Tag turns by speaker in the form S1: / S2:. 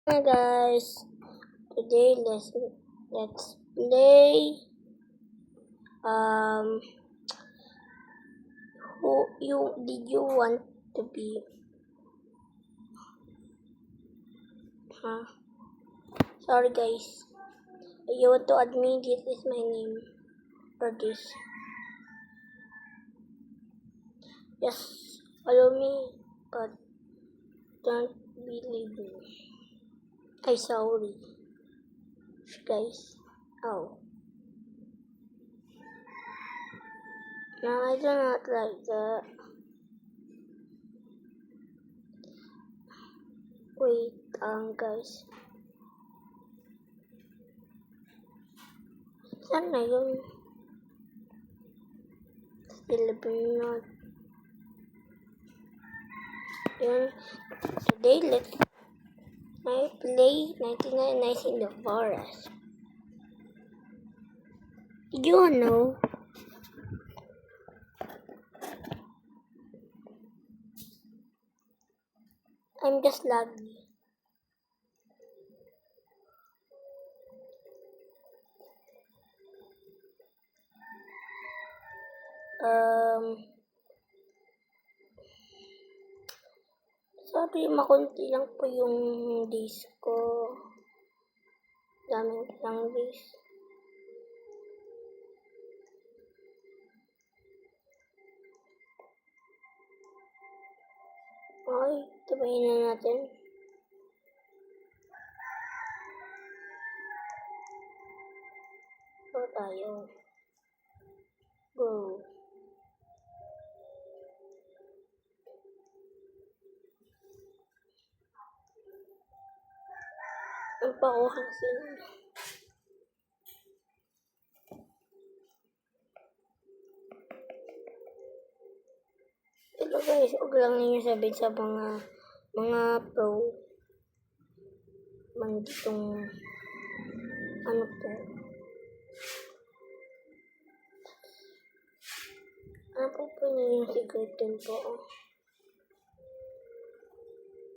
S1: Hi guys, today let's play who did you want to be? Sorry guys, you want to admit this is my name for this. Just follow me, but don't believe me. I'm sorry guys. Oh no, I do not like that. Wait, guys. Saan na yun? Filipino. Yun. Today, let's play 99 Nights in the Forest. Did you know? I'm just lucky. Sorry, makunti lang po yung days ko. Daming lang days. Okay, tabayin na natin. Go tayo. Go. Ang pakuhang sila. Ito guys, huwag lang ninyo sabihin sa mga pro manditong ano po. Ano po po yung secret din po.